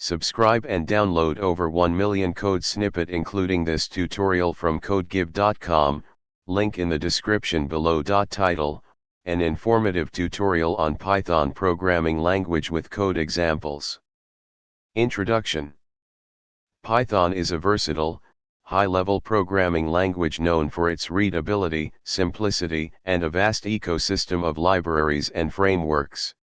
Subscribe and download over 1 million code snippet including this tutorial from codegive.com, link in the description below. Title, an informative tutorial on Python programming language with code examples. Introduction. Python is a versatile, high-level programming language known for its readability, simplicity, and a vast ecosystem of libraries and frameworks.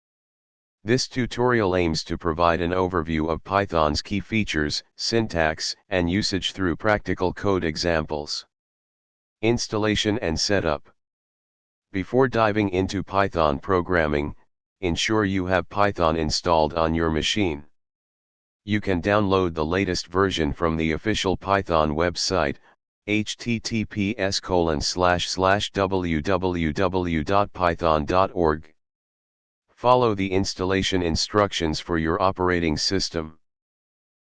This tutorial aims to provide an overview of Python's key features, syntax, and usage through practical code examples. Installation and setup. Before diving into Python programming, ensure you have Python installed on your machine. You can download the latest version from the official Python website, https://www.python.org. Follow the installation instructions for your operating system.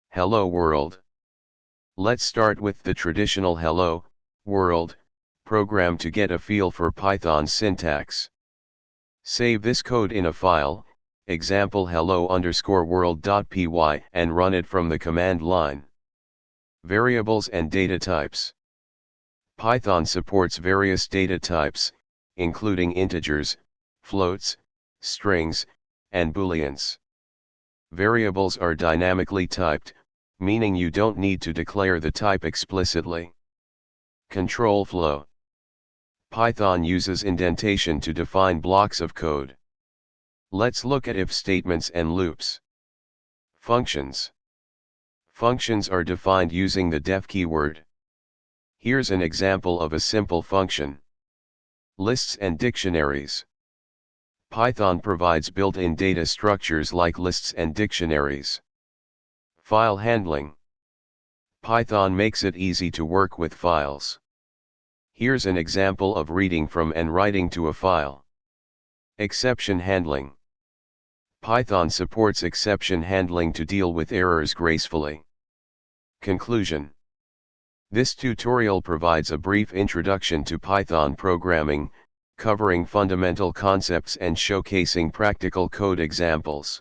Hello World. Let's start with the traditional Hello World program to get a feel for Python syntax. Save this code in a file, example hello_world.py, and run it from the command line. Variables and data types. Python supports various data types, including integers, floats, strings, and booleans. Variables are dynamically typed, meaning you don't need to declare the type explicitly. Control flow. Python uses indentation to define blocks of code. Let's look at if statements and loops. Functions. Functions are defined using the def keyword. Here's an example of a simple function. Lists and dictionaries. Python provides built-in data structures like lists and dictionaries. File handling. Python makes it easy to work with files. Here's an example of reading from and writing to a file. Exception handling. Python supports exception handling to deal with errors gracefully. Conclusion. This tutorial provides a brief introduction to Python programming, covering fundamental concepts and showcasing practical code examples.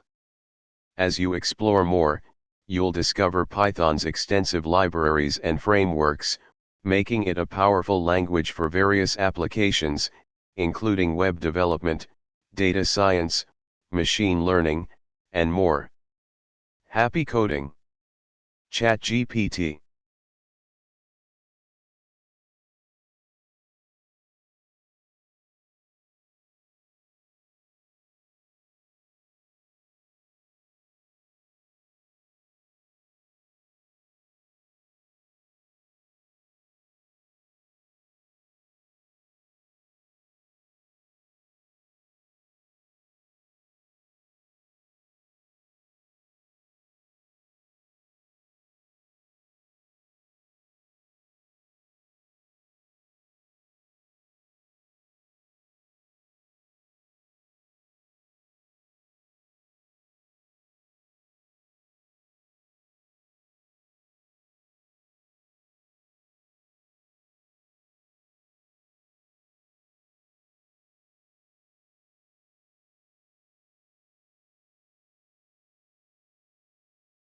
As you explore more, you'll discover Python's extensive libraries and frameworks, making it a powerful language for various applications, including web development, data science, machine learning, and more. Happy coding! ChatGPT.